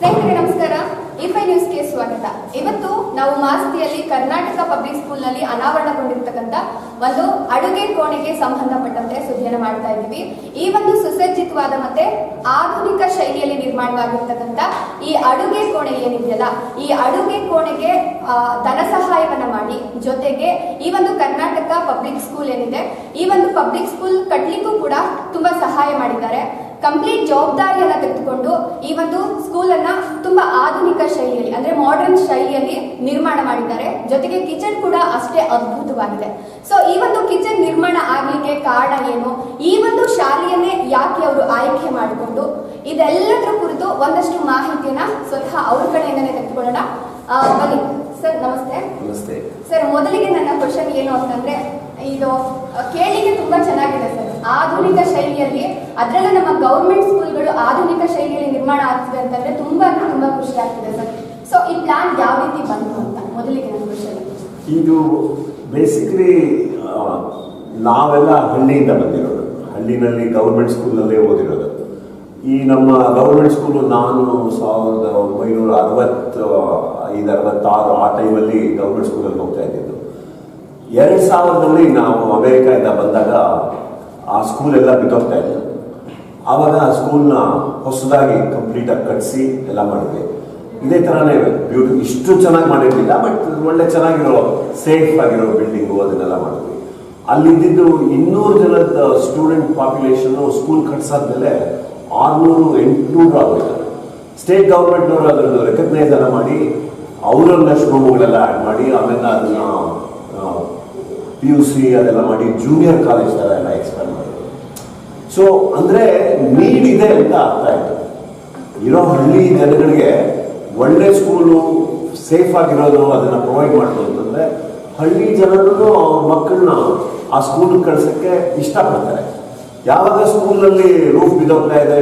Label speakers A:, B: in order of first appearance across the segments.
A: ಸ್ನೇಹಿತರೆ ನಮಸ್ಕಾರ. ಇಫೈ ನ್ಯೂಸ್ಗೆ ಸ್ವಾಗತ. ಇವತ್ತು ನಾವು ಮಾಸ್ತಿಯಲ್ಲಿ ಕರ್ನಾಟಕ ಪಬ್ಲಿಕ್ ಸ್ಕೂಲ್ನಲ್ಲಿ ಅನಾವರಣಗೊಂಡಿರ್ತಕ್ಕಂಥ ಒಂದು ಅಡುಗೆ ಕೋಣೆಗೆ ಸಂಬಂಧಪಟ್ಟಂತೆ ಸುದ್ದಿಯನ್ನು ಮಾಡ್ತಾ ಇದ್ದೀವಿ. ಈ ಒಂದು ಸುಸಜ್ಜಿತವಾದ ಮತ್ತೆ ಆಧುನಿಕ ಶೈಲಿಯಲ್ಲಿ ನಿರ್ಮಾಣವಾಗಿರ್ತಕ್ಕಂಥ ಈ ಅಡುಗೆ ಕೋಣೆ ಏನಿದೆಯಲ್ಲ, ಈ ಅಡುಗೆ ಕೋಣೆಗೆ ಧನ ಸಹಾಯವನ್ನ ಮಾಡಿ, ಜೊತೆಗೆ ಈ ಒಂದು ಕರ್ನಾಟಕ ಪಬ್ಲಿಕ್ ಸ್ಕೂಲ್ ಏನಿದೆ, ಈ ಒಂದು ಪಬ್ಲಿಕ್ ಸ್ಕೂಲ್ ಕಟ್ಟಲಿಕ್ಕೂ ಕೂಡ ತುಂಬಾ ಸಹಾಯ ಮಾಡಿದ್ದಾರೆ. ಕಂಪ್ಲೀಟ್ ಜವಾಬ್ದಾರಿಯನ್ನ ತೆಗೆದುಕೊಂಡು ಈ ಒಂದು ಸ್ಕೂಲ್ ಅನ್ನ ತುಂಬಾ ಆಧುನಿಕ ಶೈಲಿಯಲ್ಲಿ ಅಂದ್ರೆ ಮಾಡರ್ನ್ ಶೈಲಿಯಲ್ಲಿ ನಿರ್ಮಾಣ ಮಾಡಿದ್ದಾರೆ. ಜೊತೆಗೆ ಕಿಚನ್ ಕೂಡ ಅಷ್ಟೇ ಅದ್ಭುತವಾಗಿದೆ. ಸೊ ಈ ಒಂದು ಕಿಚನ್ ನಿರ್ಮಾಣ ಆಗ್ಲಿಕ್ಕೆ ಕಾರಣ ಏನು, ಈ ಒಂದು ಶಾಲೆಯನ್ನೇ ಯಾಕೆ ಅವರು ಆಯ್ಕೆ ಮಾಡಿಕೊಂಡು, ಇದೆಲ್ಲದರ ಕುರಿತು ಒಂದಷ್ಟು ಮಾಹಿತಿಯನ್ನ ಸ್ವತಃ ಅವ್ರ ಕಡೆಯಿಂದನೇ ತೆಗೆದುಕೊಳ್ಳೋಣ. ಬನ್ನಿ ಸರ್. ನಮಸ್ತೆ.
B: ನಮಸ್ತೆ
A: ಸರ್. ಮೊದಲಿಗೆ ನನ್ನ ಕ್ವಶನ್ ಏನು ಅಂತಂದ್ರೆ, ಇದು ಕೇಳಿಗೆ ತುಂಬಾ ಚೆನ್ನಾಗಿದೆ ಸರ್. ಆಧುನಿಕ ಶೈಲಿಯಲ್ಲಿ, ಅದರಲ್ಲೂ ನಮ್ಮ ಗೌರ್ಮೆಂಟ್ ಸ್ಕೂಲ್ಗಳು ಆಧುನಿಕ ಶೈಲಿಯಲ್ಲಿ ನಿರ್ಮಾಣ ಆಗ್ತಿದೆ ಅಂತಂದ್ರೆ ತುಂಬಾ ಖುಷಿ ಆಗ್ತಿದೆ ಸರ್. ಸೊ ಈ ಪ್ಲಾನ್ ಯಾವ ರೀತಿ ಬಂತು ಅಂತ ಮೊದಲಿಗೆ ನನ್ನ ಕ್ವಶನ್.
B: ಇದು ಬೇಸಿಕಲಿ ನಾವೆಲ್ಲ ಹಳ್ಳಿಯಿಂದ ಬಂದಿರೋದು, ಹಳ್ಳಿನಲ್ಲಿ ಗೌರ್ಮೆಂಟ್ ಸ್ಕೂಲಲ್ಲೇ ಓದಿರೋದು. ಈ ನಮ್ಮ ಗೌರ್ಮೆಂಟ್ ಸ್ಕೂಲು ನಾನು 1965-66 ಆ ಟೈಮಲ್ಲಿ ಗೌರ್ಮೆಂಟ್ ಸ್ಕೂಲಲ್ಲಿ ಹೋಗ್ತಾ ಇದ್ದಿದ್ದು. 2000ರಲ್ಲಿ ನಾವು ಅಮೇರಿಕಾದಿಂದ ಬಂದಾಗ ಆ ಸ್ಕೂಲ್ ಎಲ್ಲ ಬಿದ್ದೋಗ್ತಾ ಇತ್ತು. ಆವಾಗ ಆ ಸ್ಕೂಲ್ನ ಹೊಸದಾಗಿ ಕಂಪ್ಲೀಟಾಗಿ ಕಟ್ಟಿಸಿ ಎಲ್ಲ ಮಾಡಿದ್ವಿ. ಇದೇ ಥರನೇ ಇಷ್ಟು ಚೆನ್ನಾಗಿ ಮಾಡಿರಲಿಲ್ಲ, ಬಟ್ ಒಳ್ಳೆ ಚೆನ್ನಾಗಿರೋ ಸೇಫ್ ಆಗಿರೋ ಬಿಲ್ಡಿಂಗು ಅದನ್ನೆಲ್ಲ ಮಾಡಿದ್ವಿ. ಅಲ್ಲಿದ್ದು 200 ಜನದ ಸ್ಟೂಡೆಂಟ್ ಪಾಪ್ಯುಲೇಷನ್ನು ಸ್ಕೂಲ್ ಕಟ್ಸಾದ್ಮೇಲೆ 600-800 ಆಗೋಯ್ತಾರೆ. ಸ್ಟೇಟ್ ಗೌರ್ಮೆಂಟ್ನವರು ಅದನ್ನು ರೆಕಗ್ನೈಸ್ ಎಲ್ಲ ಮಾಡಿ ಅವರೊಂದಷ್ಟು ರೂಮುಗಳೆಲ್ಲ ಆ್ಯಡ್ ಮಾಡಿ, ಆಮೇಲೆ ಅದನ್ನು PUC ಅದೆಲ್ಲ ಮಾಡಿ ಜೂನಿಯರ್ ಕಾಲೇಜ್ ಥರ ಎಲ್ಲ ಎಕ್ಸ್ಪ್ಯಾಂಡ್ ಮಾಡಿದ್ರು. ಸೊ ಅಂದರೆ ನೀಡ್ ಇದೆ ಅಂತ ಅರ್ಥ ಆಯಿತು. ಇರೋ ಹಳ್ಳಿ ಜನಗಳಿಗೆ ಒಳ್ಳೆ ಸ್ಕೂಲು ಸೇಫ್ ಆಗಿರೋದು ಅದನ್ನು ಪ್ರೊವೈಡ್ ಮಾಡೋದು ಅಂತಂದರೆ ಹಳ್ಳಿ ಜನರು ಅವ್ರ ಮಕ್ಕಳನ್ನ ಆ ಸ್ಕೂಲಿಗೆ ಕಳ್ಸೋಕ್ಕೆ ಇಷ್ಟಪಡ್ತಾರೆ. ಯಾವಾಗ ಸ್ಕೂಲಲ್ಲಿ ರೂಫ್ ಬಿದ್ದೋಗ್ತಾ ಇದೆ,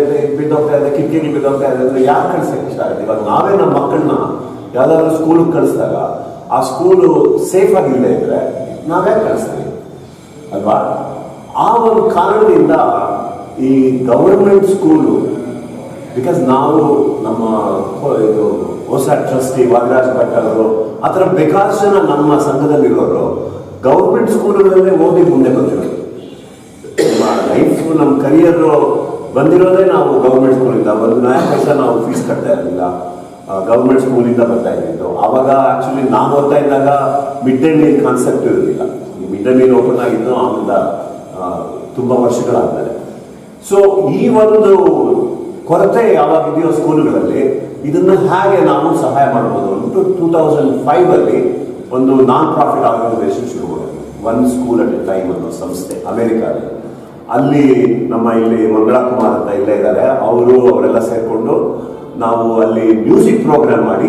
B: ಕಿಟಕಿಗಳು ಬಿದ್ದೋಗ್ತಾ ಇದೆ ಅಂದರೆ ಯಾರು ಕಳ್ಸೋಕ್ಕೆ ಇಷ್ಟ ಆಗುತ್ತೆ? ಇವಾಗ ನಾವೇ ನಮ್ಮ ಮಕ್ಕಳನ್ನ ಯಾವುದಾದ್ರೂ ಸ್ಕೂಲಿಗೆ ಕಳಿಸಿದಾಗ ಆ ಸ್ಕೂಲು ಸೇಫ್ ಆಗಿಲ್ಲದೆ ಇದ್ದರೆ ನಾವ್ಯಾಕೆ ಕಳಿಸ್ತೀವಿ ಅಲ್ವಾ? ಆ ಒಂದು ಕಾರಣದಿಂದ ಈ ಗವರ್ಮೆಂಟ್ ಸ್ಕೂಲು, ಬಿಕಾಸ್ ನಾವು ನಮ್ಮ ಇದು ಹೊಸ ಟ್ರಸ್ಟಿ ವಾದಿರಾಜ್ ಭಟ್ ಅವರು ಆ ಥರ ಬೇಕಾದಷ್ಟು ಜನ ನಮ್ಮ ಸಂಘದಲ್ಲಿರೋರು ಗೌರ್ಮೆಂಟ್ ಸ್ಕೂಲುಗಳಲ್ಲೇ ಓದಿ ಮುಂದೆ ಬಂದಿರೋದು. ನಮ್ಮ ಲೈಫ್, ನಮ್ಮ ಕರಿಯರು ಬಂದಿರೋದೇ ನಾವು ಗೌರ್ಮೆಂಟ್ ಸ್ಕೂಲಿಂದ. ಒಂದು 4 ಪೈಸೆ ನಾವು ಫೀಸ್ ಕಟ್ತಾ ಇರಲಿಲ್ಲ, ಗೌರ್ಮೆಂಟ್ ಸ್ಕೂಲಿಂದ ಬರ್ತಾ ಇದ್ದಿದ್ದು. ಆವಾಗ ಆ್ಯಕ್ಚುಲಿ ನಾವು ಓದ್ತಾ ಇದ್ದಾಗ ಮಿಡ್ ಡೇ ಮೀಲ್ ಕಾನ್ಸೆಪ್ಟ್ ಇರಲಿಲ್ಲ. ಈ ಮಿಡ್ ಡೇ ಮೀಲ್ ಓಪನ್ ಆಗಿದ್ದು ಆಮೇಲೆ ತುಂಬ ವರ್ಷಗಳಾದ್ಮೇಲೆ. ಸೊ ಈ ಒಂದು ಕೊರತೆ ಯಾವಾಗಿದೆಯೋ ಸ್ಕೂಲುಗಳಲ್ಲಿ ಇದನ್ನು ಹೇಗೆ ನಾವು ಸಹಾಯ ಮಾಡ್ಬೋದು ಅಂದ್ಬಿಟ್ಟು 2005ಅಲ್ಲಿ ಒಂದು ನಾನ್ ಪ್ರಾಫಿಟ್ ಆರ್ಗನೈಸೇಷನ್ ಶುರು ಮಾಡಿದ್ವಿ. One school at a time ಅನ್ನೋ ಸಂಸ್ಥೆ ಅಮೇರಿಕಾದಲ್ಲಿ. ಅಲ್ಲಿ ನಮ್ಮ ಇಲ್ಲಿ ಮಂಗಳಾ ಕುಮಾರ್ ಅಂತ ಇಲ್ಲೇ ಇದ್ದಾರೆ, ಅವರೆಲ್ಲ ಸೇರಿಕೊಂಡು ನಾವು ಅಲ್ಲಿ ಮ್ಯೂಸಿಕ್ ಪ್ರೋಗ್ರಾಮ್ ಮಾಡಿ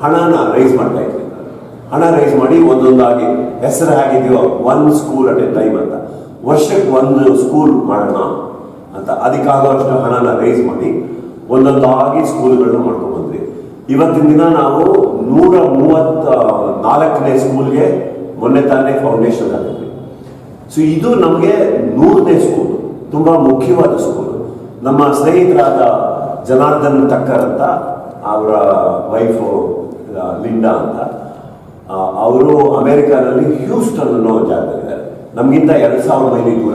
B: ಹಣನ ರೈಸ್ ಮಾಡ್ತಾ ಇದ್ವಿ. ಹಣ ರೈಸ್ ಮಾಡಿ ಒಂದೊಂದಾಗಿ ಹೆಸರು ಹಾಕಿದ್ಯೋ one school at a time ಅಂತ, ವರ್ಷಕ್ಕೆ ಒಂದು ಸ್ಕೂಲ್ ಮಾಡೋಣ ಅಂತ. ಅದಕ್ಕಾಗೋಷ್ಟು ಹಣನ ರೈಸ್ ಮಾಡಿ ಒಂದೊಂದಾಗಿ ಸ್ಕೂಲ್ಗಳನ್ನ ಮಾಡ್ಕೊಂಡ್ಬಂದ್ವಿ. ಇವತ್ತಿನ ದಿನ ನಾವು 134ನೇ ಸ್ಕೂಲ್ಗೆ ಮೊನ್ನೆ ತಾನೇ ಫೌಂಡೇಶನ್ ಹಾಕಿದ್ವಿ. ಸೊ ಇದು ನಮಗೆ 100ನೇ ಸ್ಕೂಲು, ತುಂಬ ಮುಖ್ಯವಾದ ಸ್ಕೂಲು. ನಮ್ಮ ಸ್ನೇಹಿತರಾದ ಜನಾರ್ದನ್ ತಕ್ಕರ್ ಅಂತ, ಅವರ ವೈಫು ಲಿಂಡಾ ಅಂತ, ಅವರು ಅಮೇರಿಕಾದಲ್ಲಿ ಹ್ಯೂಸ್ಟನ್ ಅನ್ನೋ ಜಾಗದಲ್ಲಿದ್ದಾರೆ. ನಮಗಿಂತ 2000 ಮೈಲಿ ದೂರ.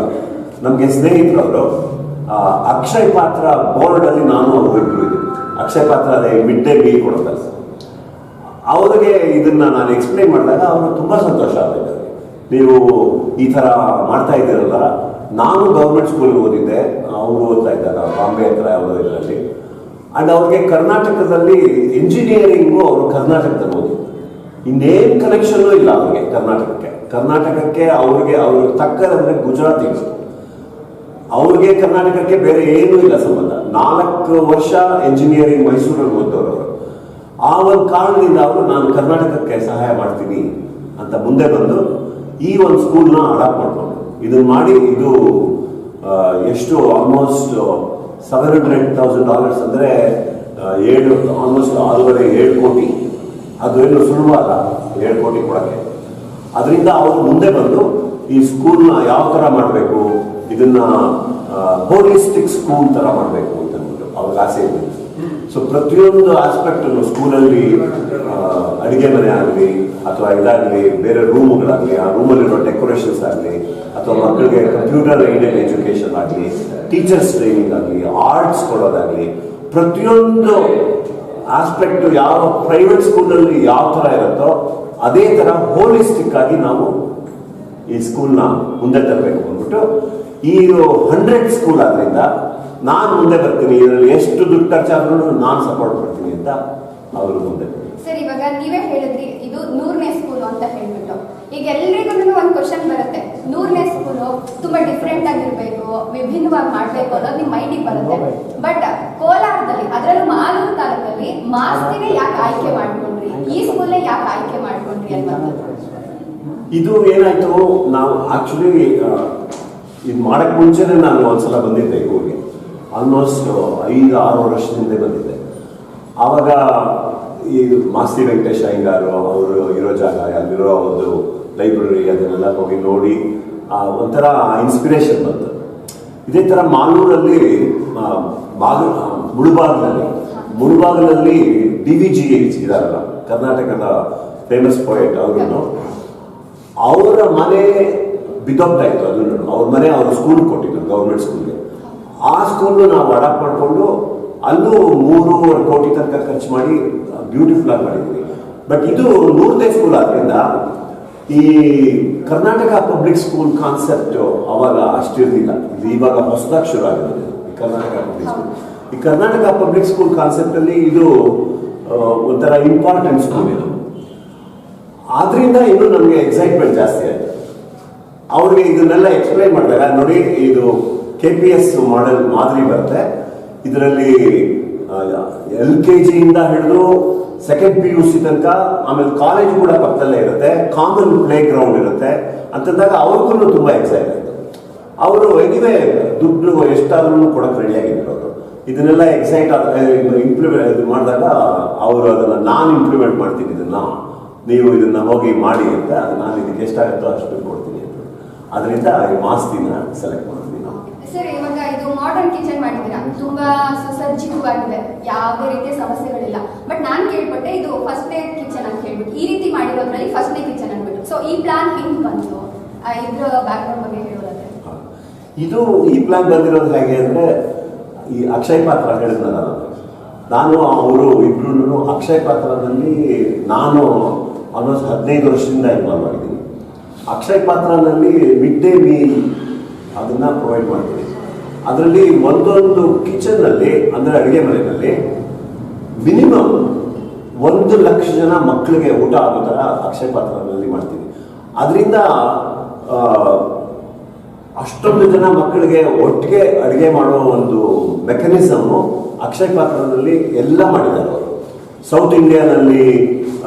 B: ನಮಗೆ ಸ್ನೇಹಿತರವರು ಅಕ್ಷಯ್ ಪಾತ್ರ ಬೋರ್ಡಲ್ಲಿ ನಾನು ಅವರು ಇಬ್ಬರು ಇದ್ದೀವಿ. ಅಕ್ಷಯ್ ಪಾತ್ರ ಅದೇ ಮಿಡ್ ಡೇ ಮೀಲ್ ಕೊಡ್ತಾರೆ. ಅವರಿಗೆ ಇದನ್ನ ನಾನು ಎಕ್ಸ್ಪ್ಲೈನ್ ಮಾಡಿದಾಗ ಅವರು ತುಂಬ ಸಂತೋಷ ಆಗ್ತಿದ್ದಾರೆ. ನೀವು ಈ ಥರ ಮಾಡ್ತಾ ಇದ್ದೀರಲ್ಲ, ನಾನು ಗೌರ್ಮೆಂಟ್ ಸ್ಕೂಲ್ಗೆ ಓದಿದ್ದೆ, ಅವರು ಓದ್ತಾ ಇದ್ದಾಗ ಬಾಂಬೆ ಹತ್ರ ಯಾವುದೋ ಇದರಲ್ಲಿ. ಆ್ಯಂಡ್ ಅವ್ರಿಗೆ ಕರ್ನಾಟಕದಲ್ಲಿ ಇಂಜಿನಿಯರಿಂಗು ಅವರು ಕರ್ನಾಟಕದಲ್ಲಿ ಓದಿದ್ರು. ಇನ್ನೇನು ಕನೆಕ್ಷನ್ನೂ ಇಲ್ಲ ಅವ್ರಿಗೆ ಕರ್ನಾಟಕಕ್ಕೆ ಅವ್ರಿಗೆ ತಕ್ಕರಂದರೆ ಗುಜರಾತಿಗಳು. ಅವ್ರಿಗೆ ಕರ್ನಾಟಕಕ್ಕೆ ಬೇರೆ ಏನೂ ಇಲ್ಲ ಸಂಬಂಧ. 4 ವರ್ಷ ಇಂಜಿನಿಯರಿಂಗ್ ಮೈಸೂರಲ್ಲಿ ಓದೋರು ಅವರು. ಆ ಒಂದು ಕಾರಣದಿಂದ ಅವರು ನಾನು ಕರ್ನಾಟಕಕ್ಕೆ ಸಹಾಯ ಮಾಡ್ತೀನಿ ಅಂತ ಮುಂದೆ ಬಂದು ಈ ಒಂದು ಸ್ಕೂಲ್ನ ಅಡಾಪ್ಟ್ ಮಾಡ್ಕೊಂಡು ಇದನ್ನ ಮಾಡಿ, ಇದು ಎಷ್ಟು ಆಲ್ಮೋಸ್ಟ್ $700,000 ಅಂದರೆ ಆಲ್ಮೋಸ್ಟ್ 6.5-7 ಕೋಟಿ. ಅದು ಏನು ಸುಲಭ ಅಲ್ಲ 7 ಕೋಟಿ ಕೊಡೋಕ್ಕೆ. ಅದರಿಂದ ಅವರು ಮುಂದೆ ಬಂದು ಈ ಸ್ಕೂಲ್ನ ಯಾವ ಥರ ಮಾಡಬೇಕು, ಇದನ್ನ ಹೋಲಿಸ್ಟಿಕ್ ಸ್ಕೂಲ್ ಥರ ಮಾಡಬೇಕು ಅಂತ ಅಂದ್ಬಿಟ್ಟು ಅವ್ರಿಗೆ ಆಸೆ ಇದೆ. ಸೊ ಸೊ ಪ್ರತಿಯೊಂದು ಆಸ್ಪೆಕ್ಟನ್ನು ಸ್ಕೂಲಲ್ಲಿ ಅಡುಗೆ ಮನೆ ಆಗಲಿ ಅಥವಾ ಇದಾಗಲಿ, ಬೇರೆ ರೂಮ್ಗಳಾಗಲಿ, ಆ ರೂಮಲ್ಲಿರೋ ಡೆಕೋರೇಷನ್ಸ್ ಆಗಲಿ, ಅಥವಾ ಮಕ್ಕಳಿಗೆ ಕಂಪ್ಯೂಟರ್ ಏಡೆಡ್ ಎಜುಕೇಷನ್ ಆಗಲಿ, ಟೀಚರ್ಸ್ ಟ್ರೈನಿಂಗ್ ಆಗಲಿ, ಆರ್ಟ್ಸ್ ಕೊಡೋದಾಗಲಿ, ಪ್ರತಿಯೊಂದು ಆಸ್ಪೆಕ್ಟು ಯಾವ ಪ್ರೈವೇಟ್ ಸ್ಕೂಲಲ್ಲಿ ಯಾವ ಥರ ಇರುತ್ತೋ ಅದೇ ಥರ ಹೋಲಿಸ್ಟಿಕ್ ಆಗಿ ನಾವು ಈ ಸ್ಕೂಲ್ನ ಮುಂದೆ ತರಬೇಕು ಅಂದ್ಬಿಟ್ಟು, ಈ 100 ಸ್ಕೂಲ್ ಆದ್ರಿಂದ ನಾನು ಮುಂದೆ ಬರ್ತೀನಿ, ಇದರಲ್ಲಿ ಎಷ್ಟು ದುಡ್ಡು ಖರ್ಚಾದ್ರೂ ನಾನು ಸಪೋರ್ಟ್ ಮಾಡ್ತೀನಿ ಅಂತ ಅವರು ಮುಂದೆ.
A: ಸರ್, ಇವಾಗ ನೀವೇ ಹೇಳಿದ್ರಿ ಇದು 100ನೇ ಸ್ಕೂಲು ಅಂತ ಹೇಳ್ಬಿಟ್ಟು, ಈಗ ಎಲ್ರಿಗೂ ಒಂದು ಕ್ವಶನ್ ಬರುತ್ತೆ, 100ನೇ ಸ್ಕೂಲು ತುಂಬಾ ಡಿಫ್ರೆಂಟ್ ಆಗಿರ್ಬೇಕು, ವಿಭಿನ್ನವಾಗಿ ಮಾಡ್ಬೇಕು ಅನ್ನೋದು ನಿಮ್ಮ ಮೈಂಡಿಗೆ ಬರುತ್ತೆ. ಬಟ್ ಕೋಲಾರದಲ್ಲಿ, ಅದರಲ್ಲೂ ಮಾಲೂರು ತಾಲೂಕಲ್ಲಿ ಮಾಸ್ತಿನೇ ಯಾಕೆ ಆಯ್ಕೆ ಮಾಡ್ಕೊಂಡ್ರಿ, ಈ ಸ್ಕೂಲ್ನೇ ಯಾಕೆ ಆಯ್ಕೆ ಮಾಡ್ಕೊಂಡ್ರಿ ಅನ್ನೋದು?
B: ಇದು ಏನಾಯ್ತು, ನಾವು ಆಕ್ಚುಲಿ ಇದು ಮಾಡಕ್ ಮುಂಚೆನೆ ನಾನು ಒಂದ್ಸಲ ಬಂದಿದ್ದೆ ಊರಿಗೆ, ಆಲ್ಮೋಸ್ಟ್ 5-6 ವರ್ಷದಿಂದ ಬಂದಿದ್ದೆ. ಆವಾಗ ಈ ಮಾಸ್ತಿ ವೆಂಕಟೇಶ್ ಅಯ್ಯಂಗಾರು ಅವರು ಇರೋ ಜಾಗ, ಅಲ್ಲಿರೋ ಒಂದು ಲೈಬ್ರರಿ, ಅದನ್ನೆಲ್ಲ ಹೋಗಿ ನೋಡಿ ಒಂಥರ ಇನ್ಸ್ಪಿರೇಷನ್ ಬಂತು. ಇದೇ ಥರ ಮಾಲೂರಲ್ಲಿ ಮುಳುಬಾಗಿಲಲ್ಲಿ DVG ಇದಾರಲ್ಲ, ಕರ್ನಾಟಕದ ಫೇಮಸ್ ಪೋಯೆಟ್, ಅವರ ಮನೆ ಬಿದ್ದೋಗ್ತಾ ಇತ್ತು. ಅದನ್ನು ಅವ್ರ ಮನೆ ಅವ್ರ ಸ್ಕೂಲ್ ಕೊಟ್ಟಿದ್ರು, ಗೌರ್ಮೆಂಟ್ ಸ್ಕೂಲ್ಗೆ. ಆ ಸ್ಕೂಲ್ನ ನಾವು ಅಡಾಪ್ಟ್ ಮಾಡಿಕೊಂಡು ಅಲ್ಲೂ 3.5 ಕೋಟಿ ತನಕ ಖರ್ಚು ಮಾಡಿ ಬ್ಯೂಟಿಫುಲ್ ಆಗಿ ಮಾಡಿದ್ವಿ. ಬಟ್ ಇದು 100ನೇ ಸ್ಕೂಲ್ ಆದ್ರಿಂದ ಈ ಕರ್ನಾಟಕ ಪಬ್ಲಿಕ್ ಸ್ಕೂಲ್ ಕಾನ್ಸೆಪ್ಟ್ ಅವಾಗ ಅಷ್ಟಿರ್ಲಿಲ್ಲ. ಇದು ಇವಾಗ ಹೊಸದಾಗಿ ಶುರು ಆಗಿರೋದು ಕರ್ನಾಟಕ ಪಬ್ಲಿಕ್ ಸ್ಕೂಲ್. ಈ ಕರ್ನಾಟಕ ಪಬ್ಲಿಕ್ ಸ್ಕೂಲ್ ಕಾನ್ಸೆಪ್ಟ್ ಅಲ್ಲಿ ಇದು ಒಂಥರ ಇಂಪಾರ್ಟೆಂಟ್ ಸ್ಕೂಲ್ ಇದು. ಆದ್ರಿಂದ ಇನ್ನು ನಮಗೆ ಎಕ್ಸೈಟ್ಮೆಂಟ್ ಜಾಸ್ತಿ ಆಯ್ತು. ಅವ್ರಿಗೆ ಇದನ್ನೆಲ್ಲ ಎಕ್ಸ್ಪ್ಲೈನ್ ಮಾಡಿದಾಗ, ನೋಡಿ ಇದು KPS ಮಾಡೆಲ್ ಮಾದರಿ ಬರುತ್ತೆ, ಇದರಲ್ಲಿ LKG ಇಂದ ಹಿಡಿದು 2nd PUC ತನಕ, ಆಮೇಲೆ ಕಾಲೇಜ್ ಕೂಡ ಪಕ್ಕದಲ್ಲೇ ಇರುತ್ತೆ, ಕಾಮನ್ ಪ್ಲೇ ಗ್ರೌಂಡ್ ಇರುತ್ತೆ ಅಂತಂದಾಗ ಅವ್ರಿಗೂ ತುಂಬಾ ಎಕ್ಸೈಟ್ ಆಯ್ತು. ಅವರು ಎನಿವೆ ದುಡ್ಡು ಎಷ್ಟಾದ್ರೂ ಕೊಡಕ್ಕೆ ರೆಡಿಯಾಗಿದ್ರು. ಅವರು ಇದನ್ನೆಲ್ಲ ಎಕ್ಸೈಟ್ ಇಂಪ್ಲಿಮೆಂಟ್ ಮಾಡಿದಾಗ ಅವರು ಅದನ್ನ ನಾನು ಇಂಪ್ಲಿಮೆಂಟ್ ಮಾಡ್ತೀನಿ, ಇದನ್ನ ನೀವು ಇದನ್ನ ಹೋಗಿ ಮಾಡಿ ಅಂತ, ನಾನು ಇದಕ್ಕೆ ಎಷ್ಟಾಗುತ್ತೋ ಅಷ್ಟು ಕೊಡ್ತೀನಿ ಅಂತ. ಅದರಿಂದ ಈ ಮಾಸ್ತಿನ ಸೆಲೆಕ್ಟ್ ಮಾಡ್ತೀನಿ.
A: ಸರ್, ಇವಾಗ ಇದು ಮಾಡರ್ನ್ ಕಿಚನ್ ಮಾಡಿದ್ದೀರಾ, ತುಂಬಾ ಸುಸಜ್ಜಿತವಾಗಿದೆ, ಯಾವುದೇ ರೀತಿಯ ಸಮಸ್ಯೆಗಳಿಲ್ಲ. ಬಟ್ ನಾನು ಕೇಳ್ಪಟ್ಟೆ ಇದು ಫಸ್ಟ್ನೇ ಕಿಚನ್ ಅಂತ ಹೇಳ್ಬಿಟ್ಟು, ಈ ರೀತಿ ಮಾಡಿರೋದ್ರಲ್ಲಿ ಫಸ್ಟ್ನೇ ಕಿಚನ್ ಅಂದ್ಬಿಟ್ಟು. ಸೊ ಈ ಪ್ಲಾನ್ ಹೆಂಗ್ ಬಂತು, ಇದ್ರ ಬ್ಯಾಕ್ಗ್ರೌಂಡ್ ಬಗ್ಗೆ ಹೇಳೋದಾದ್ರೆ?
B: ಇದು ಈ ಪ್ಲಾನ್ ಬಂದಿರೋದು ಹೇಗೆ ಅಂದ್ರೆ, ಈ ಅಕ್ಷಯ ಪಾತ್ರ ಹೇಳಿದ್ನಲ್ಲ ನಾನು, ಅವರು ಇಬ್ರು ಅಕ್ಷಯ ಪಾತ್ರದಲ್ಲಿ ನಾನು ಆಲ್ಮೋಸ್ಟ್ 15 ವರ್ಷದಿಂದ ಇನ್ವಾಲ್ವ್ ಆಗಿದ್ದೀನಿ. ಅಕ್ಷಯ ಪಾತ್ರನಲ್ಲಿ ಮಿಡ್ ಡೇ ಮೀಲ್ ಅದನ್ನ ಪ್ರೊವೈಡ್ ಮಾಡ್ತೀನಿ. ಅದರಲ್ಲಿ ಒಂದೊಂದು ಕಿಚನ್ನಲ್ಲಿ, ಅಂದರೆ ಅಡುಗೆ ಮನೆಯಲ್ಲಿ ಮಿನಿಮಮ್ 1 ಲಕ್ಷ ಜನ ಮಕ್ಕಳಿಗೆ ಊಟ ಆಗೋ ಥರ ಅಕ್ಷಯ ಪಾತ್ರದಲ್ಲಿ ಮಾಡ್ತೀನಿ. ಅದರಿಂದ ಅಷ್ಟೊಂದು ಜನ ಮಕ್ಕಳಿಗೆ ಒಟ್ಟಿಗೆ ಅಡುಗೆ ಮಾಡೋ ಒಂದು ಮೆಕ್ಯಾನಿಸಮ್ ಅಕ್ಷಯ ಪಾತ್ರದಲ್ಲಿ ಎಲ್ಲ ಮಾಡಿದ್ದಾರೆ ಅವರು. ಸೌತ್ ಇಂಡಿಯಾನಲ್ಲಿ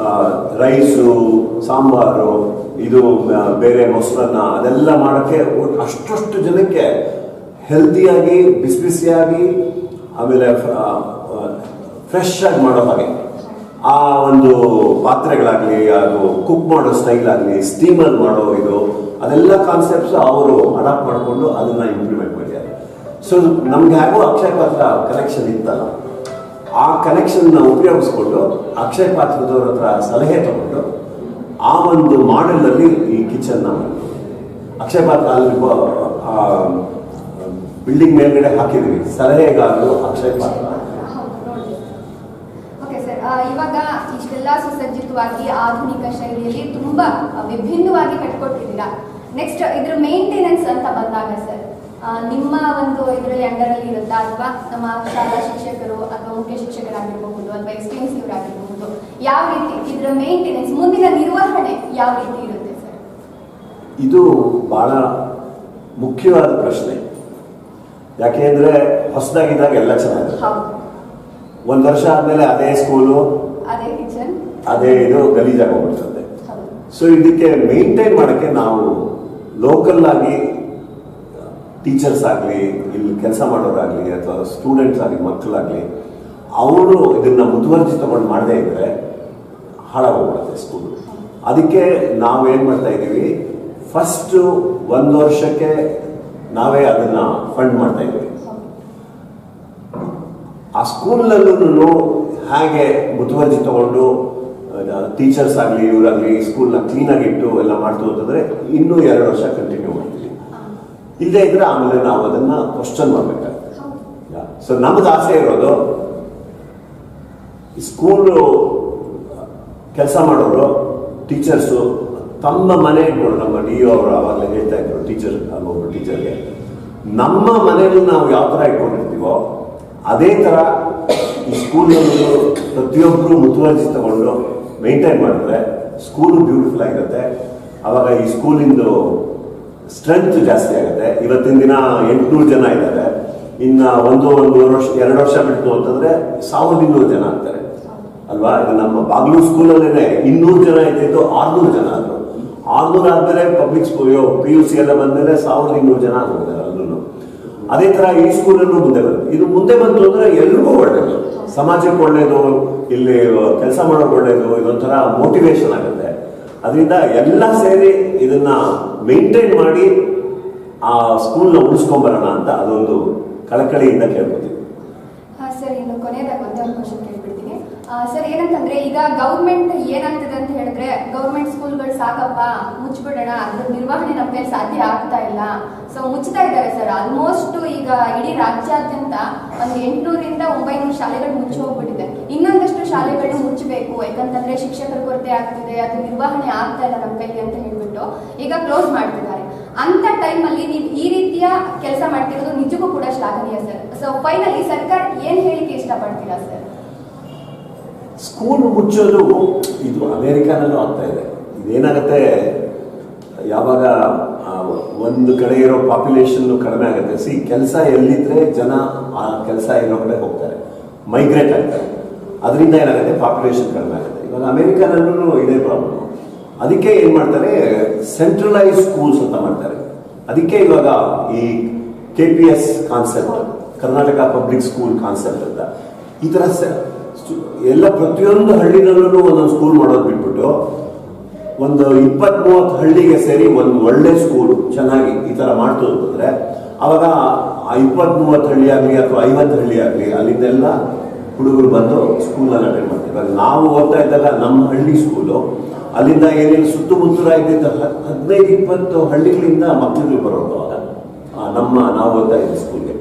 B: ರೈಸು, ಸಾಂಬಾರು, ಇದು ಬೇರೆ ಮೊಸರನ್ನ ಅದೆಲ್ಲ ಮಾಡೋಕ್ಕೆ ಅಷ್ಟು ಜನಕ್ಕೆ ಹೆಲ್ತಿಯಾಗಿ, ಬಿಸಿ ಬಿಸಿಯಾಗಿ, ಆಮೇಲೆ ಫ್ರೆಶ್ ಆಗಿ ಮಾಡೋ ಹಾಗೆ ಆ ಒಂದು ಪಾತ್ರೆಗಳಾಗಲಿ, ಅದು ಕುಕ್ ಮಾಡೋ ಸ್ಟೈಲ್ ಆಗಲಿ, ಸ್ಟೀಮರ್ ಮಾಡೋ ಇದು, ಅದೆಲ್ಲ ಕಾನ್ಸೆಪ್ಟ್ಸ್ ಅವರು ಅಡಾಪ್ಟ್ ಮಾಡಿಕೊಂಡು ಅದನ್ನ ಇಂಪ್ಲಿಮೆಂಟ್ ಮಾಡಿದ್ದಾರೆ. ಸೊ ನಮ್ಗೆ ಹೇಗೋ ಅಕ್ಷಯ ಪಾತ್ರ ಕನೆಕ್ಷನ್ ಇತ್ತಲ್ಲ, ಆ ಕನೆಕ್ಷನ್ನ ಉಪಯೋಗಿಸ್ಕೊಂಡು ಅಕ್ಷಯ ಪಾತ್ರದವ್ರ ಹತ್ರ ಸಲಹೆ ತಗೊಂಡು ಆ ಒಂದು ಮಾಡೆಲ್ನಲ್ಲಿ ಈ ಕಿಚನ್ನ ಅಕ್ಷಯ ಪಾತ್ರ ಅಲ್ಲಿ ಬಿಲ್ಡಿಂಗ್ ಮೇಲ್ಗಡೆ ಹಾಕಿದ್ವಿ, ಸಲಹೆಗಾರರು ಅಕ್ಷಯ ಪಾತ್ರ.
A: ಓಕೆ ಸರ್, ಇವಾಗ ಇಷ್ಟೆಲ್ಲ ಸುಸಜ್ಜಿತವಾಗಿ ಆಧುನಿಕ ಶೈಲಿಯಲ್ಲಿ ತುಂಬಾ ವಿಭಿನ್ನವಾಗಿ ಕಟ್ಕೊಟ್ಟಿದ್ದೀರಾ. ನೆಕ್ಸ್ಟ್ ಇದ್ರ ಮೇಂಟೆನೆನ್ಸ್ ಅಂತ ಬಂದಾಗ ಸರ್, ನಿಮ್ಮ ಒಂದು ಇದರಲ್ಲಿ ಅಂಡರಲ್ಲಿ ಇರುತ್ತಾ, ಅಥವಾ ನಮ್ಮ ಶಾಲಾ ಶಿಕ್ಷಕರು ಅಥವಾ ಮುಖ್ಯ ಶಿಕ್ಷಕರಾಗಿರಬಹುದು ಅಥವಾ ಎಕ್ಸ್ಟೆನ್ಸಿವ್ ಆಗಿರಬಹುದು, ಯಾವ ರೀತಿ ಇದರ ಮೇಂಟೆನೆನ್ಸ್, ಮುಂದಿನ ನಿರ್ವಹಣೆ ಯಾವ ರೀತಿ ಇರುತ್ತೆ ಸರ್?
B: ಇದು ಬಹಳ ಮುಖ್ಯವಾದ ಪ್ರಶ್ನೆ. ಯಾಕೆಂದ್ರೆ ಹೊಸದಾಗಿದ್ದಾಗ ಎಲ್ಲ ಚೆನ್ನಾಗಿದೆ, 1 ವರ್ಷ ಆದ್ಮೇಲೆ ಅದೇ ಸ್ಕೂಲು,
A: ಅದೇ ಕಿಚನ್,
B: ಅದೇ ಇದು ಗಲೀಜಾಗಿ ಹೋಗ್ಬಿಡ್ತದೆ. ಸೊ ಇದಕ್ಕೆ ಮೇಂಟೈನ್ ಮಾಡೋಕ್ಕೆ ನಾವು ಲೋಕಲ್ ಆಗಿ ಟೀಚರ್ಸ್ ಆಗಲಿ, ಇಲ್ಲಿ ಕೆಲಸ ಮಾಡೋರಾಗಲಿ, ಅಥವಾ ಸ್ಟೂಡೆಂಟ್ಸ್ ಆಗಲಿ, ಮಕ್ಕಳಾಗಲಿ, ಅವರು ಇದನ್ನ ಮುತುವರ್ಜಿ ತಗೊಂಡು ಮಾಡದೇ ಇದ್ರೆ ಹಾಳಾಗೋಗ್ಬಿಡುತ್ತೆ ಸ್ಕೂಲು. ಅದಕ್ಕೆ ನಾವು ಏನು ಮಾಡ್ತಾ ಇದ್ದೀವಿ, ಫಸ್ಟ್ 1 ವರ್ಷಕ್ಕೆ ನಾವೇ ಅದನ್ನ ಫಂಡ್ ಮಾಡ್ತಾ ಇದ್ದೀವಿ. ಆ ಸ್ಕೂಲ್ನಲ್ಲೂ ಹೇಗೆ ಮುತುವರ್ಜಿ ತಗೊಂಡು ಟೀಚರ್ಸ್ ಆಗಲಿ ಇವರಾಗಲಿ ಸ್ಕೂಲ್ನ ಕ್ಲೀನಾಗಿ ಇಟ್ಟು ಎಲ್ಲ ಮಾಡ್ತು ಅಂತಂದರೆ ಇನ್ನೂ 2 ವರ್ಷ ಕಂಟಿನ್ಯೂ ಮಾಡ್ತೀವಿ. ಇಲ್ಲದೇ ಇದ್ರೆ ಆಮೇಲೆ ನಾವು ಅದನ್ನು ಕ್ವಶನ್ ಮಾಡಬೇಕಾಗುತ್ತೆ. ಸೊ ನಮ್ದು ಆಸೆ ಇರೋದು ಸ್ಕೂಲು ಕೆಲಸ ಮಾಡೋರು ಟೀಚರ್ಸು ತಮ್ಮ ಮನೆ ನಮ್ಮ ಡಿ ಅವರು ಆವಾಗಲೇ ಹೇಳ್ತಾ ಇದ್ರು ಒಬ್ಬರು ಟೀಚರ್ಗೆ ನಮ್ಮ ಮನೆಯಲ್ಲಿ ನಾವು ಯಾವ ಥರ ಇಟ್ಕೊಂಡಿರ್ತೀವೋ ಅದೇ ಥರ ಈ ಸ್ಕೂಲ್ನಲ್ಲೂ ಪ್ರತಿಯೊಬ್ಬರು ಮುತುವರ್ಜಿ ತಗೊಂಡು ಮೇಂಟೈನ್ ಮಾಡಿದ್ರೆ ಸ್ಕೂಲು ಬ್ಯೂಟಿಫುಲ್ ಆಗಿರುತ್ತೆ. ಆವಾಗ ಈ ಸ್ಕೂಲಿಂದು ಸ್ಟ್ರೆಂತ್ ಜಾಸ್ತಿ ಆಗುತ್ತೆ. ಇವತ್ತಿನ ದಿನ 800 ಜನ ಇದ್ದಾರೆ. ಇನ್ನು 1-1.5 ವರ್ಷ 2 ವರ್ಷ ಬಿಟ್ಟು ಅಂತಂದ್ರೆ 1200 ಜನ ಆಗ್ತಾರೆ ಅಲ್ವಾ. ಈಗ ನಮ್ಮ ಬಾಗ್ಲೂರು ಸ್ಕೂಲಲ್ಲೇ 200 ಜನ ಇದ್ದಿದ್ದು 600 ಜನ ಆದರು. 600 ಆದ್ಮೇಲೆ ಪಬ್ಲಿಕ್ ಸ್ಕೂಲ್ PUC ಎಲ್ಲ ಬಂದ್ಮೇಲೆ 1200 ಜನ ಆಗಿದ್ದಾರೆ ಅಲ್ಲೂ. ಅದೇ ತರ ಈ ಸ್ಕೂಲಲ್ಲೂ ಮುಂದೆ ಬರುತ್ತೆ. ಇದು ಮುಂದೆ ಬಂತು ಅಂದ್ರೆ ಎಲ್ರಿಗೂ ಒಳ್ಳೇದು, ಸಮಾಜಕ್ಕೆ ಒಳ್ಳೇದು, ಇಲ್ಲಿ ಕೆಲಸ ಮಾಡೋದು ಒಳ್ಳೇದು. ಇದೊಂಥರ ಮೋಟಿವೇಶನ್ ಆಗುತ್ತೆ. ಅದರಿಂದ ಎಲ್ಲ ಸೇರಿ ಇದನ್ನ ಮೇಂಟೈನ್ ಮಾಡಿ ಆ ಸ್ಕೂಲ್ನ ಉಳಿಸ್ಕೊಂಬರೋಣ ಅಂತ ಅದೊಂದು ಕಳಕಳಿಯಿಂದ ಕೇಳ್ಕೊತೀವಿ.
A: ಸರ್, ಇನ್ನು ಕೊನೆಯದಾಗಿ ಒಂದೇ ಒಂದು ಕ್ವಶನ್ ಕೇಳ್ಬಿಡ್ತೀನಿ ಸರ್. ಏನಂತಂದ್ರೆ ಈಗ ಗೌರ್ಮೆಂಟ್ ಏನಾಗ್ತದೆ ಅಂತ ಹೇಳಿದ್ರೆ ಗೌರ್ಮೆಂಟ್ ಸ್ಕೂಲ್ಗಳು ಸಾಕಪ್ಪ ಮುಚ್ಚಿಬಿಡೋಣ, ಅದ್ರ ನಿರ್ವಹಣೆ ನಮ್ಮ ಕೈಲಿ ಸಾಧ್ಯ ಆಗ್ತಾ ಇಲ್ಲ. ಸೊ ಮುಚ್ತಾ ಇದ್ದಾರೆ ಸರ್. ಆಲ್ಮೋಸ್ಟ್ ಈಗ ಇಡೀ ರಾಜ್ಯಾದ್ಯಂತ ಒಂದು 800ರಿಂದ 900 ಶಾಲೆಗಳು ಮುಚ್ಚಿ ಹೋಗ್ಬಿಟ್ಟಿದೆ. ಇನ್ನೊಂದಷ್ಟು ಶಾಲೆಗಳನ್ನ ಮುಚ್ಚಬೇಕು, ಯಾಕಂತಂದ್ರೆ ಶಿಕ್ಷಕರ ಕೊರತೆ ಆಗ್ತಿದೆ, ಅದು ನಿರ್ವಹಣೆ ಆಗ್ತಾ ಇಲ್ಲ ನಮ್ಮ ಕೈಲಿ ಅಂತ ಹೇಳ್ಬಿಟ್ಟು ಈಗ ಕ್ಲೋಸ್ ಮಾಡ್ತಿದ್ದಾರೆ. ಅಂತ ಟೈಮಲ್ಲಿ ನೀವು ಈ ರೀತಿಯ ಕೆಲಸ ಮಾಡ್ತಿರೋದು ನಿಜಕ್ಕೂ ಕೂಡ ಶ್ಲಾಘನೀಯ ಸರ್. ಸೊ ಫೈನಲಿ ಸರ್ಕಾರ ಏನ್ ಹೇಳಿಕೆ ಇಷ್ಟಪಡ್ತೀರಾ ಸರ್?
B: ಸ್ಕೂಲ್ ಮುಚ್ಚೋದು ಇದು ಅಮೇರಿಕಾನಲ್ಲೂ ಆಗ್ತಾ ಇದೆ. ಇದೇನಾಗುತ್ತೆ, ಯಾವಾಗ ಒಂದು ಕಡೆ ಇರೋ ಪಾಪ್ಯುಲೇಷನ್ ಕಡಿಮೆ ಆಗುತ್ತೆ, ಕೆಲಸ ಎಲ್ಲಿದ್ರೆ ಜನ ಆ ಕೆಲಸ ಇರೋ ಕಡೆ ಹೋಗ್ತಾರೆ, ಮೈಗ್ರೇಟ್ ಆಗ್ತಾರೆ. ಅದರಿಂದ ಏನಾಗುತ್ತೆ, ಪಾಪ್ಯುಲೇಷನ್ ಕಡಿಮೆ ಆಗುತ್ತೆ. ಇವಾಗ ಅಮೇರಿಕಾನಲ್ಲೂ ಇದೇ ಪ್ರಾಬ್ಲಮ್. ಅದಕ್ಕೆ ಏನು ಮಾಡ್ತಾರೆ, ಸೆಂಟ್ರಲೈಸ್ ಸ್ಕೂಲ್ಸ್ ಅಂತ ಮಾಡ್ತಾರೆ. ಅದಕ್ಕೆ ಇವಾಗ ಈ KPS concept, Karnataka public school concept ಅಂತ ಈ ಥರ ಎಲ್ಲ ಪ್ರತಿಯೊಂದು ಹಳ್ಳಿನಲ್ಲೂ ಒಂದೊಂದು ಸ್ಕೂಲ್ ಮಾಡೋದು ಬಿಟ್ಬಿಟ್ಟು ಒಂದು 20-30 ಹಳ್ಳಿಗೆ ಸೇರಿ ಒಂದು ಒಳ್ಳೆ ಸ್ಕೂಲ್ ಚೆನ್ನಾಗಿ ಈ ಥರ ಮಾಡ್ತು ಅಂತಂದರೆ ಆವಾಗ ಆ 20-30 ಹಳ್ಳಿ ಆಗಲಿ ಅಥವಾ 50 ಹಳ್ಳಿ ಆಗಲಿ ಅಲ್ಲಿಂದೆಲ್ಲ ಹುಡುಗರು ಬಂದು ಸ್ಕೂಲನ್ನು ಅಟೆಂಡ್ ಮಾಡ್ತಾರೆ. ಇವಾಗ ನಾವು ಓದ್ತಾ ಇದ್ದಾಗ ನಮ್ಮ ಹಳ್ಳಿ ಸ್ಕೂಲು ಅಲ್ಲಿಂದ ಏನೇನು ಸುತ್ತಮುತ್ತಲ ಇದ್ದಿದ್ದ 15-20 ಹಳ್ಳಿಗಳಿಂದ ಮಕ್ಕಳು ಬರೋದು. ಆವಾಗ ನಾವು ಓದ್ತಾ ಇದ್ದ ಸ್ಕೂಲ್ಗೆ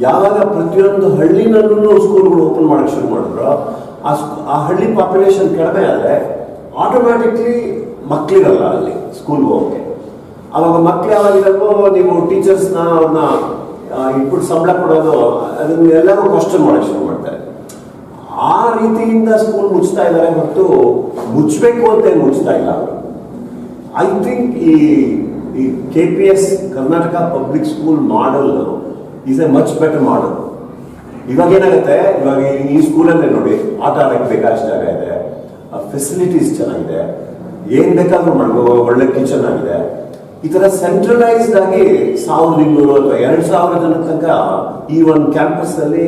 B: ಯಾವಾಗ ಪ್ರತಿಯೊಂದು ಹಳ್ಳಿನಲ್ಲೂ ಸ್ಕೂಲ್ಗಳು ಓಪನ್ ಮಾಡೋಕ್ಕೆ ಶುರು ಮಾಡಿದ್ರು, ಆ ಹಳ್ಳಿ ಪಾಪ್ಯುಲೇಷನ್ ಕಡಿಮೆ ಆದರೆ ಆಟೋಮ್ಯಾಟಿಕ್ಲಿ ಮಕ್ಕಳಿರಲ್ಲ ಅಲ್ಲಿ ಸ್ಕೂಲ್ಗೆ ಹೋಗೋಕ್ಕೆ. ಆವಾಗ ಮಕ್ಕಳು ಯಾವಾಗಿರಲ್ವೋ ನೀವು ಟೀಚರ್ಸ್ನ ಅವ್ರನ್ನ ಇಟ್ಬಿಟ್ಟು ಸಂಬಳ ಕೊಡೋದು ಅದನ್ನ ಎಲ್ಲರೂ ಕ್ವಶನ್ ಮಾಡೋಕ್ಕೆ ಶುರು ಮಾಡ್ತಾರೆ. ಆ ರೀತಿಯಿಂದ ಸ್ಕೂಲ್ ಮುಚ್ತಾ ಇದ್ದಾರೆ ಮತ್ತು ಮುಚ್ಚಬೇಕು ಅಂತ ಏನು ಮುಚ್ತಾ ಇಲ್ಲ ಅವರು. ಐ ಥಿಂಕ್ ಈ KPS Karnataka public school model is A much better model. ಇವಾಗ ಏನಾಗುತ್ತೆ, ಇವಾಗ ಈ ಸ್ಕೂಲಲ್ಲೇ ನೋಡಿ ಆಟ ಆಡಕ್ಕೆ ಬೇಕಾದಷ್ಟು ಜಾಗ ಇದೆ, ಫೆಸಿಲಿಟೀಸ್ ಚೆನ್ನಾಗಿದೆ, ಏನ್ ಬೇಕಾದ್ರೂ ಮಾಡ್ಬೋದು, ಒಳ್ಳೆ ಕಿಚನ್ ಆಗಿದೆ. ಈ ತರ ಸೆಂಟ್ರಲೈಸ್ಡ್ ಆಗಿ 1200 ಅಥವಾ 2000 ಜನ ತನಕ ಈ ಒಂದು ಕ್ಯಾಂಪಸ್ ಅಲ್ಲಿ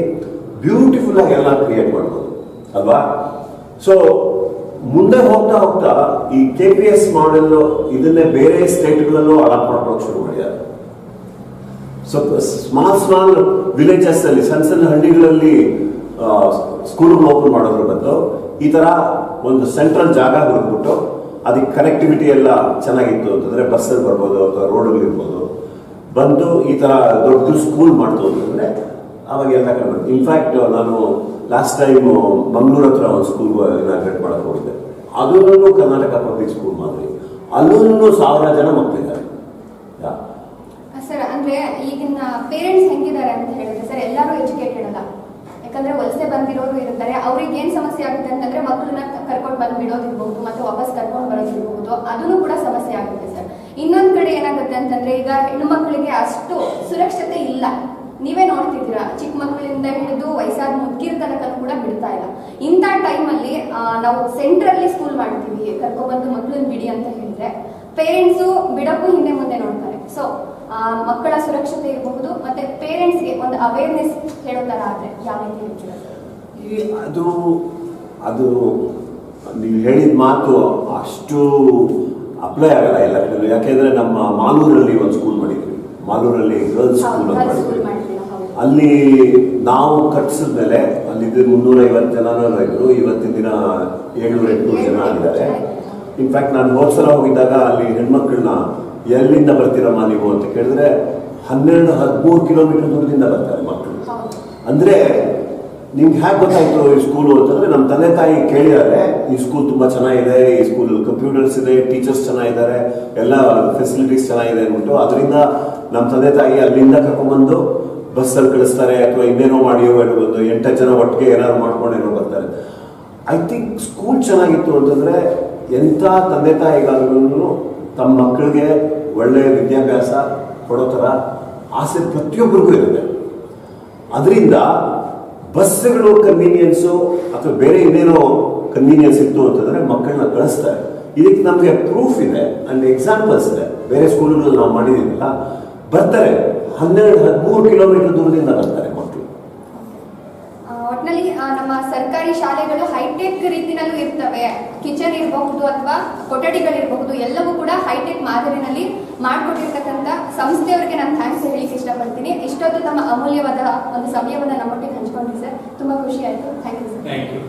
B: ಬ್ಯೂಟಿಫುಲ್ ಆಗಿ ಎಲ್ಲ ಕ್ರಿಯೇಟ್ ಮಾಡ್ಬೋದು ಅಲ್ವಾ. ಸೊ ಮುಂದೆ ಹೋಗ್ತಾ ಹೋಗ್ತಾ ಈ KPS ಮಾಡೆಲ್ ಇದನ್ನೇ ಬೇರೆ ಸ್ಟೇಟ್ಗಳಲ್ಲೂ ಅಡಾಪ್ಟ್ ಮಾಡ್ಕೊಳ್ಳೋಕೆ ಶುರು ಮಾಡಿದ್ದಾರೆ. ಸೊ ಸ್ಮಾಲ್ ವಿಲೇಜಸ್ ಅಲ್ಲಿ ಸಣ್ಣ ಹಳ್ಳಿಗಳಲ್ಲಿ ಸ್ಕೂಲ್ಗಳು ಓಪನ್ ಮಾಡೋದ್ರ ಬದಲು ಈ ತರ ಒಂದು ಸೆಂಟ್ರಲ್ ಜಾಗ ಹುಡುಕ್ಬಿಟ್ಟು ಅದಕ್ಕೆ ಕನೆಕ್ಟಿವಿಟಿ ಎಲ್ಲ ಚೆನ್ನಾಗಿತ್ತು ಅಂತಂದ್ರೆ ಬಸ್ಸಲ್ಲಿ ಬರ್ಬೋದು ಅಥವಾ ರೋಡಲ್ಲಿ ಇರ್ಬೋದು, ಬಂದು ಈ ತರ ದೊಡ್ಡ ಸ್ಕೂಲ್ ಮಾಡ್ತು ಅಂತಂದ್ರೆ ಅವಾಗ ಎಲ್ಲ ಕಡೆ. ಇನ್ಫ್ಯಾಕ್ಟ್ ನಾನು ಲಾಸ್ಟ್ ಟೈಮ್ ಮಂಗಳೂರು ಹತ್ರ ಒಂದು ಸ್ಕೂಲ್ ಇನಾಗ್ರೇಟ್ ಮಾಡಕ್ಕೆ ಹೋಗಿದ್ದೆ. ಅದೂ ಕರ್ನಾಟಕ ಪಬ್ಲಿಕ್ ಸ್ಕೂಲ್ ಮಾದರಿ, ಅಲ್ಲೂ 1000 ಜನ ಮಕ್ಕಳಿದ್ದಾರೆ.
A: ಸರ್, ಅಂದ್ರೆ ಈಗಿನ ಪೇರೆಂಟ್ಸ್ ಹೆಂಗಿದ್ದಾರೆ ಅಂತ ಹೇಳಿದ್ರೆ ಸರ್, ಎಲ್ಲರೂ ಎಜುಕೇಟೆಡ್ ಅಲ್ಲ. ಯಾಕಂದ್ರೆ ವಲಸೆ ಬಂದಿರೋರು ಇರ್ತಾರೆ. ಅವ್ರಿಗೆ ಏನ್ ಸಮಸ್ಯೆ ಆಗುತ್ತೆ ಅಂತಂದ್ರೆ ಮಕ್ಕಳನ್ನ ಕರ್ಕೊಂಡು ಬಂದು ಬಿಡೋದಿರ್ಬಹುದು, ಮತ್ತೆ ವಾಪಸ್ ಕರ್ಕೊಂಡು ಬರೋದಿರ್ಬಹುದು, ಅದನ್ನು ಕೂಡ ಸಮಸ್ಯೆ ಆಗುತ್ತೆ ಸರ್. ಇನ್ನೊಂದ್ ಕಡೆ ಏನಾಗುತ್ತೆ ಅಂತಂದ್ರೆ ಈಗ ಹೆಣ್ಣು ಮಕ್ಕಳಿಗೆ ಅಷ್ಟು ಸುರಕ್ಷತೆ ಇಲ್ಲ. ನೀವೇ ನೋಡ್ತಿದ್ದೀರಾ, ಚಿಕ್ಕ ಮಕ್ಕಳಿಂದ ಹಿಡಿದು ವಯಸ್ಸಾದ ಮುದುಕಿರ ತನಕ ಕೂಡ ಬಿಡ್ತಾ ಇಲ್ಲ. ಇಂಥ ಟೈಮಲ್ಲಿ ನಾವು ಸೆಂಟ್ರಲ್ಲಿ ಸ್ಕೂಲ್ ಮಾಡ್ತೀವಿ, ಕರ್ಕೊಬಂದು ಮಕ್ಕಳನ್ನ ಬಿಡಿ ಅಂತ ಹೇಳಿದ್ರೆ ಪೇರೆಂಟ್ಸು ಬಿಡಕ್ಕೂ ಹಿಂದೆ ಮುಂದೆ ನೋಡ್ತಾರೆ. ಸೊ ಮಕ್ಕಳ ಸುರಕ್ಷತೆ ಇರಬಹುದು, ಮತ್ತೆ ಪೇರೆಂಟ್ಸ್ಗೆ ಒಂದು ಅವೇರ್ನೆಸ್ ಹೇಳೋ ತರ ಆದ್ರೆ ಯಾವ ರೀತಿ ಹೇಳ್ತೀರಾ?
B: ಅದು ನೀವು ಹೇಳಿದ ಮಾತು ಅಷ್ಟು ಅಪ್ಲೈ ಆಗಲ್ಲ ಎಲ್ಲ ಕಡೆ. ಯಾಕೆಂದ್ರೆ ನಮ್ಮ ಮಾಲೂರಲ್ಲಿ ಒಂದು ಸ್ಕೂಲ್ ಮಾಡಿದ್ವಿ, ಮಾಲೂರಲ್ಲಿ ಗರ್ಲ್ಸ್ ಸ್ಕೂಲ್ ಮಾಡಿದ್ವಿ. ಅಲ್ಲಿ ನಾವು ಕಟ್ಸಿದ್ಮೇಲೆ ಅಲ್ಲಿದ್ದು 350 ಜನನೂ ಇದ್ರು. ಇವತ್ತಿನ ದಿನ 700-800 ಜನ ಆಗಿದ್ದಾರೆ. ಇನ್ಫ್ಯಾಕ್ಟ್ ನಾನು ಹೋದ್ಸಲ ಹೋಗಿದ್ದಾಗ ಅಲ್ಲಿ ಹೆಣ್ಮಕ್ಳನ್ನ ಎಲ್ಲಿಂದ ಬರ್ತೀರಮ್ಮ ನೀವು ಅಂತ ಕೇಳಿದ್ರೆ 12-13 ಕಿಲೋಮೀಟರ್ ದೂರದಿಂದ ಬರ್ತಾರೆ ಮಕ್ಕಳು. ಅಂದ್ರೆ ನಿಮ್ಗೆ ಹೇಗೆ ಗೊತ್ತಾಯ್ತು ಈ ಸ್ಕೂಲು ಅಂತಂದ್ರೆ ನಮ್ಮ ತಂದೆ ತಾಯಿ ಕೇಳಿದ್ದಾರೆ, ಈ ಸ್ಕೂಲ್ ತುಂಬಾ ಚೆನ್ನಾಗಿದೆ, ಈ ಸ್ಕೂಲ್ ಕಂಪ್ಯೂಟರ್ಸ್ ಇದೆ, ಟೀಚರ್ಸ್ ಚೆನ್ನಾಗಿದ್ದಾರೆ, ಎಲ್ಲ ಫೆಸಿಲಿಟೀಸ್ ಚೆನ್ನಾಗಿದೆ ಅಂದ್ಬಿಟ್ಟು ಅದರಿಂದ ನಮ್ಮ ತಂದೆ ತಾಯಿ ಅಲ್ಲಿಂದ ಕರ್ಕೊಂಡ್ಬಂದು ಬಸ್ಸಲ್ಲಿ ಕಳಿಸ್ತಾರೆ ಅಥವಾ ಇನ್ನೇನೋ ಮಾಡಿ ಒಂದು 8 ಜನ ಒಟ್ಟಿಗೆ ಏನಾದ್ರು ಮಾಡ್ಕೊಂಡೇನೋ ಬರ್ತಾರೆ. ಐ ಥಿಂಕ್ ಸ್ಕೂಲ್ ಚೆನ್ನಾಗಿತ್ತು ಅಂತಂದ್ರೆ ಎಂಥ ತಂದೆ ತಾಯಿಗಾದ್ರೂ ತಮ್ಮ ಮಕ್ಕಳಿಗೆ ಒಳ್ಳೆ ವಿದ್ಯಾಭ್ಯಾಸ ಕೊಡೋ ಥರ ಆಸೆ ಪ್ರತಿಯೊಬ್ಬರಿಗೂ ಇರುತ್ತೆ. ಅದರಿಂದ ಬಸ್ಗಳು ಕನ್ವೀನಿಯನ್ಸು ಅಥವಾ ಬೇರೆ ಇನ್ನೇನೋ ಕನ್ವೀನಿಯನ್ಸ್ ಇತ್ತು ಅಂತಂದ್ರೆ ಮಕ್ಕಳನ್ನ ಕಳಿಸ್ತಾರೆ. ಇದಕ್ಕೆ ನಮಗೆ ಪ್ರೂಫ್ ಇದೆ ಅಂಡ್ ಎಕ್ಸಾಂಪಲ್ಸ್ ಇದೆ. ಬೇರೆ ಸ್ಕೂಲ್ಗಳು ನಾವು ಮಾಡಿದೀವಲ್ಲ, ಬರ್ತಾರೆ 12-13 ಕಿಲೋಮೀಟರ್ ದೂರದಿಂದ ಬರ್ತಾರೆ ಮಕ್ಕಳು.
A: ಒಟ್ಟಿನಲ್ಲಿ ನಮ್ಮ ಸರ್ಕಾರಿ ಶಾಲೆಗಳು ಹೈಟೆಕ್ ರೀತಿನಲ್ಲೂ ಇರ್ತವೆ. ಕಿಚನ್ ಇರಬಹುದು ಅಥವಾ ಕೊಠಡಿಗಳಿರಬಹುದು, ಎಲ್ಲವೂ ಕೂಡ ಹೈಟೆಕ್ ಮಾದರಿನಲ್ಲಿ ಮಾಡಿಕೊಟ್ಟಿರ್ತಕ್ಕಂಥ ಸಂಸ್ಥೆಯವರಿಗೆ ನಾನು ಥ್ಯಾಂಕ್ಸ್ ಹೇಳಲಿಕ್ಕೆ ಇಷ್ಟಪಡ್ತೀನಿ. ಇಷ್ಟೊಂದು ತಮ್ಮ ಅಮೂಲ್ಯವಾದ ಒಂದು ಸಮಯವನ್ನು ನಮ್ಮೊಟ್ಟಿಗೆ ಹಂಚ್ಕೊಂಡ್ರಿ ಸರ್, ತುಂಬಾ ಖುಷಿ ಆಯಿತು. Thank you sir.
C: Thank you.